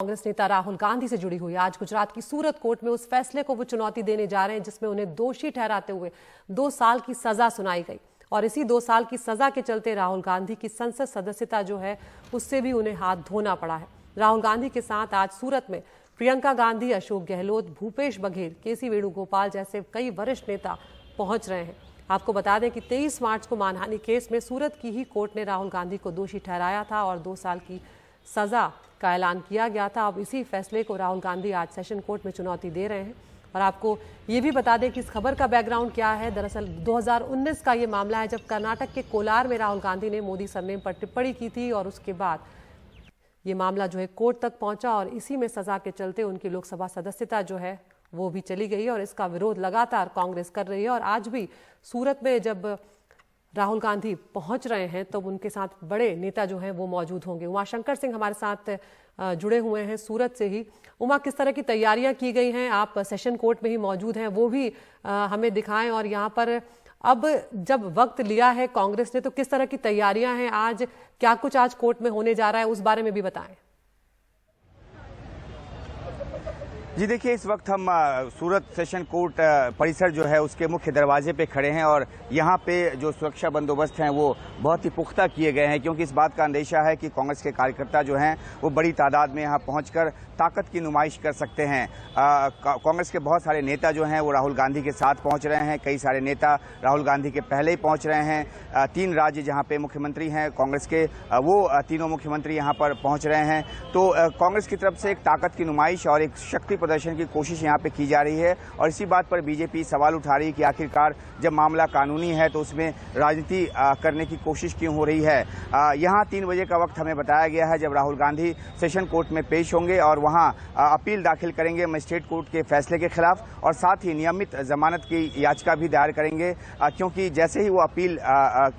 कांग्रेस नेता राहुल गांधी से जुड़ी हुई। आज गुजरात की सूरत कोर्ट में उस फैसले को वो चुनौती देने जा रहे हैं जिसमें उन्हें दोषी ठहराते हुए 2 साल की सजा सुनाई गई। और इसी 2 साल की सजा के चलते राहुल गांधी की संसद सदस्यता जो है उससे भी उन्हें हाथ धोना पड़ा है। राहुल गांधी के साथ आज सूरत में प्रियंका गांधी, अशोक गहलोत, भूपेश बघेल, केसी वेणुगोपाल जैसे कई वरिष्ठ नेता पहुंच रहे हैं। आपको बता दें कि 23 मार्च को मानहानि केस में सूरत की ही कोर्ट ने राहुल गांधी को दोषी ठहराया था और 2 साल की सजा का ऐलान किया गया था। अब इसी फैसले को राहुल गांधी आज सेशन कोर्ट में चुनौती दे रहे हैं। और आपको ये भी बता दें कि इस खबर का बैकग्राउंड क्या है। दरअसल 2019 का ये मामला है जब कर्नाटक के कोलार में राहुल गांधी ने मोदी सरनेम पर टिप्पणी की थी और उसके बाद ये मामला जो है कोर्ट तक पहुंचा और इसी में सजा के चलते उनकी लोकसभा सदस्यता जो है वो भी चली गई और इसका विरोध लगातार कांग्रेस कर रही है। और आज भी सूरत में जब राहुल गांधी पहुंच रहे हैं तो उनके साथ बड़े नेता जो हैं वो मौजूद होंगे। उमाशंकर सिंह हमारे साथ जुड़े हुए हैं सूरत से ही। उमा, किस तरह की तैयारियां की गई हैं? आप सेशन कोर्ट में ही मौजूद हैं, वो भी हमें दिखाएं। और यहाँ पर अब जब वक्त लिया है कांग्रेस ने तो किस तरह की तैयारियां हैं? आज क्या कुछ आज कोर्ट में होने जा रहा है, उस बारे में भी बताएं। जी देखिए, इस वक्त हम सूरत सेशन कोर्ट परिसर जो है उसके मुख्य दरवाजे पे खड़े हैं और यहाँ पे जो सुरक्षा बंदोबस्त हैं वो बहुत ही पुख्ता किए गए हैं, क्योंकि इस बात का अंदेशा है कि कांग्रेस के कार्यकर्ता जो हैं वो बड़ी तादाद में यहाँ पहुंचकर ताकत की नुमाइश कर सकते हैं। कांग्रेस के बहुत सारे नेता जो हैं वो राहुल गांधी के साथ पहुंच रहे हैं। कई सारे नेता राहुल गांधी के पहले ही पहुंच रहे हैं। 3 राज्य जहाँ पे मुख्यमंत्री हैं कांग्रेस के, वो तीनों मुख्यमंत्री यहाँ पर पहुंच रहे हैं। तो कांग्रेस की तरफ से एक ताकत की नुमाइश और एक शक्ति प्रदर्शन की कोशिश यहाँ पे की जा रही है। और इसी बात पर बीजेपी सवाल उठा रही है कि आखिरकार जब मामला कानूनी है तो उसमें राजनीति करने की कोशिश क्यों हो रही है। यहाँ 3 बजे का वक्त हमें बताया गया है जब राहुल गांधी सेशन कोर्ट में पेश होंगे और वहाँ अपील दाखिल करेंगे मजिस्ट्रेट कोर्ट के फैसले के खिलाफ और साथ ही नियमित जमानत की याचिका भी दायर करेंगे, क्योंकि जैसे ही वो अपील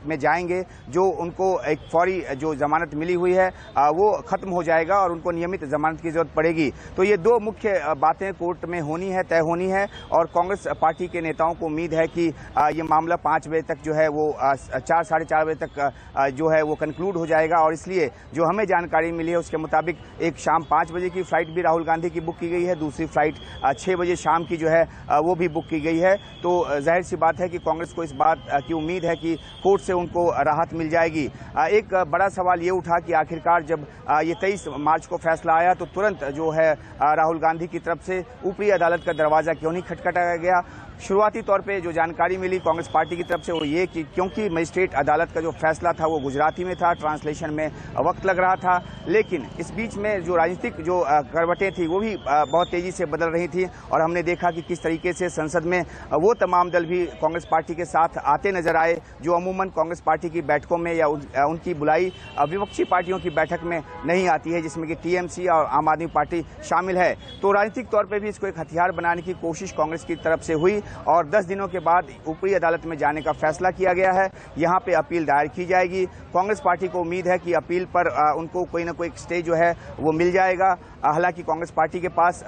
में जाएंगे जो उनको एक फौरी जो जमानत मिली हुई है वो खत्म हो जाएगा और उनको नियमित जमानत की जरूरत पड़ेगी। तो ये 2 मुख्य बातें कोर्ट में होनी है, तय होनी है। और कांग्रेस पार्टी के नेताओं को उम्मीद है कि ये मामला 5 बजे तक जो है वो 4 साढ़े 4 बजे तक जो है वो कंक्लूड हो जाएगा। और इसलिए जो हमें जानकारी मिली है उसके मुताबिक एक शाम 5 बजे की फ्लाइट भी राहुल गांधी की बुक की गई है, दूसरी फ्लाइट 6 बजे शाम की जो है वो भी बुक की गई है। तो जाहिर सी बात है कि कांग्रेस को इस बात की उम्मीद है कि कोर्ट से उनको राहत मिल जाएगी। एक बड़ा सवाल ये उठा कि आखिरकार जब ये 23 मार्च को फैसला आया तो तुरंत जो है राहुल गांधी की तरफ से ऊपरी अदालत का दरवाजा क्यों नहीं खटखटाया गया। शुरुआती तौर पे जो जानकारी मिली कांग्रेस पार्टी की तरफ से वो ये कि क्योंकि मजिस्ट्रेट अदालत का जो फैसला था वो गुजराती में था, ट्रांसलेशन में वक्त लग रहा था। लेकिन इस बीच में जो राजनीतिक जो करवटें थी वो भी बहुत तेजी से बदल रही थी और हमने देखा कि किस तरीके से संसद में वो तमाम दल भी कांग्रेस पार्टी के साथ आते नजर आए जो अमूमन कांग्रेस पार्टी की बैठकों में या उनकी बुलाई विपक्षी पार्टियों की बैठक में नहीं आती है, जिसमें कि टीएमसी और आम आदमी पार्टी शामिल है। तो राजनीतिक तौर पर भी इसको एक हथियार बनाने की कोशिश कांग्रेस की तरफ से हुई और 10 दिनों के बाद ऊपरी अदालत में जाने का फैसला किया गया है। यहां पे अपील दायर की जाएगी। कांग्रेस पार्टी को उम्मीद है कि अपील पर उनको कोई ना कोई स्टे जो है वो मिल जाएगा। हालांकि कांग्रेस पार्टी के पास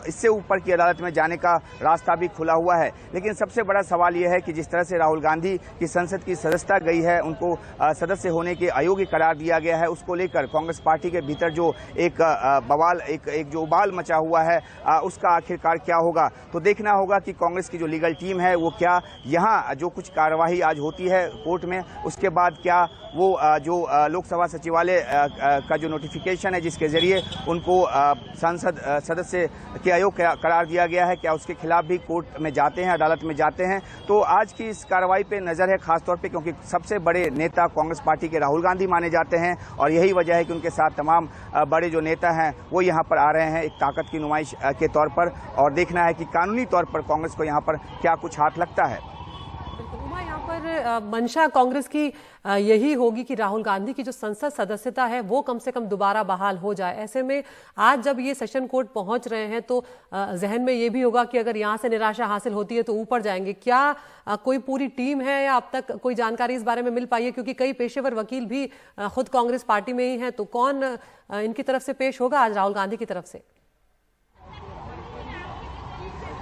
इससे ऊपर की अदालत में जाने का रास्ता भी खुला हुआ है। लेकिन सबसे बड़ा सवाल यह है कि जिस तरह से राहुल गांधी की संसद की सदस्यता गई है, उनको सदस्य होने के अयोग्य करार दिया गया है, उसको लेकर कांग्रेस पार्टी के भीतर जो एक बवाल एक जो उबाल मचा हुआ है उसका आखिरकार क्या होगा। तो देखना होगा कि कांग्रेस की जो लीगल टीम है वो क्या यहाँ जो कुछ कार्यवाही आज होती है कोर्ट में उसके बाद क्या वो जो लोकसभा सचिवालय का जो नोटिफिकेशन है जिसके जरिए उनको संसद सदस्य के अयोग्य करार दिया गया है, क्या उसके खिलाफ भी कोर्ट में जाते हैं, अदालत में जाते हैं। तो आज की इस कार्रवाई पे नजर है खासतौर पे, क्योंकि सबसे बड़े नेता कांग्रेस पार्टी के राहुल गांधी माने जाते हैं और यही वजह है कि उनके साथ तमाम बड़े जो नेता हैं वो यहाँ पर आ रहे हैं एक ताकत की नुमाइश के तौर पर। और देखना है कि कानूनी तौर पर कांग्रेस को यहाँ पर क्या कुछ हाथ लगता है। यहाँ पर मंशा कांग्रेस की यही होगी कि राहुल गांधी की जो संसद सदस्यता है वो कम से कम दोबारा बहाल हो जाए। ऐसे में आज जब ये सेशन कोर्ट पहुंच रहे हैं तो जहन में ये भी होगा कि अगर यहाँ से निराशा हासिल होती है तो ऊपर जाएंगे। क्या कोई पूरी टीम है या अब तक कोई जानकारी इस बारे में मिल पाई है? क्योंकि कई पेशेवर वकील भी खुद कांग्रेस पार्टी में ही हैं, तो कौन इनकी तरफ से पेश होगा आज राहुल गांधी की तरफ से?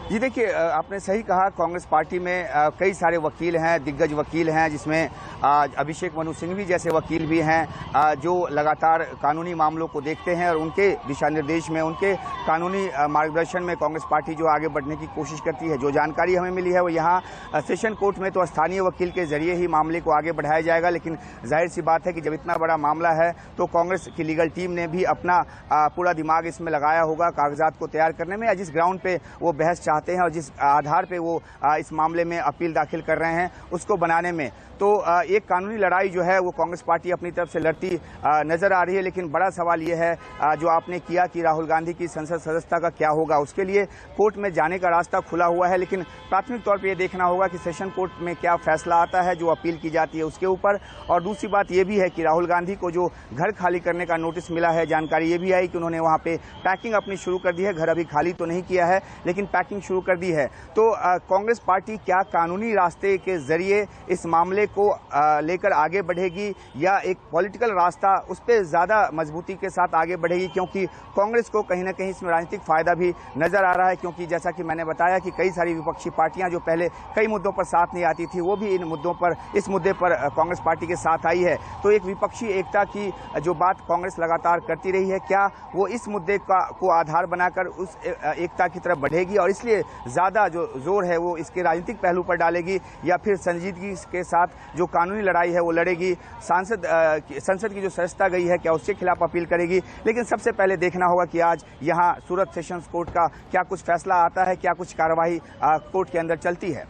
जी देखिए, आपने सही कहा। कांग्रेस पार्टी में कई सारे वकील हैं, दिग्गज वकील हैं, जिसमें अभिषेक मनु सिंघवी जैसे वकील भी हैं जो लगातार कानूनी मामलों को देखते हैं और उनके दिशा निर्देश में, उनके कानूनी मार्गदर्शन में कांग्रेस पार्टी जो आगे बढ़ने की कोशिश करती है। जो जानकारी हमें मिली है वो यहाँ सेशन कोर्ट में तो स्थानीय वकील के जरिए ही मामले को आगे बढ़ाया जाएगा, लेकिन जाहिर सी बात है कि जब इतना बड़ा मामला है तो कांग्रेस की लीगल टीम ने भी अपना पूरा दिमाग इसमें लगाया होगा कागजात को तैयार करने में, या जिस ग्राउंड पे वो बहस चाहते हैं और जिस आधार पे वो इस मामले में अपील दाखिल कर रहे हैं उसको बनाने में। तो एक कानूनी लड़ाई जो है वो कांग्रेस पार्टी अपनी तरफ से लड़ती नजर आ रही है। लेकिन बड़ा सवाल ये है जो आपने किया कि राहुल गांधी की संसद सदस्यता का क्या होगा, उसके लिए कोर्ट में जाने का रास्ता खुला हुआ है, लेकिन प्राथमिक तौर पर यह देखना होगा कि सेशन कोर्ट में क्या फैसला आता है जो अपील की जाती है उसके ऊपर। और दूसरी बात यह भी है कि राहुल गांधी को जो घर खाली करने का नोटिस मिला है, जानकारी ये भी आई कि उन्होंने वहां पे पैकिंग अपनी शुरू कर दी है। घर अभी खाली तो नहीं किया है लेकिन पैकिंग शुरू कर दी है। तो कांग्रेस पार्टी क्या कानूनी रास्ते के जरिए इस मामले को लेकर आगे बढ़ेगी या एक पॉलिटिकल रास्ता उस पर ज्यादा मजबूती के साथ आगे बढ़ेगी, क्योंकि कांग्रेस को कहीं ना कहीं इसमें राजनीतिक फायदा भी नजर आ रहा है। क्योंकि जैसा कि मैंने बताया कि कई सारी विपक्षी पार्टियां जो पहले कई मुद्दों पर साथ नहीं आती थी वो भी इस मुद्दे पर कांग्रेस पार्टी के साथ आई है। तो एक विपक्षी एकता की जो बात कांग्रेस लगातार करती रही है, क्या वो इस मुद्दे को आधार बनाकर उस एकता की तरफ बढ़ेगी और इसलिए ज्यादा जो जोर है वो इसके राजनीतिक पहलू पर डालेगी, या फिर संजीदगी के साथ जो कानूनी लड़ाई है वो लड़ेगी, संसद की जो सदस्यता गई है क्या उसके खिलाफ अपील करेगी। लेकिन सबसे पहले देखना होगा कि आज यहाँ सूरत सेशंस कोर्ट का क्या कुछ फैसला आता है, क्या कुछ कार्रवाई कोर्ट के अंदर चलती है।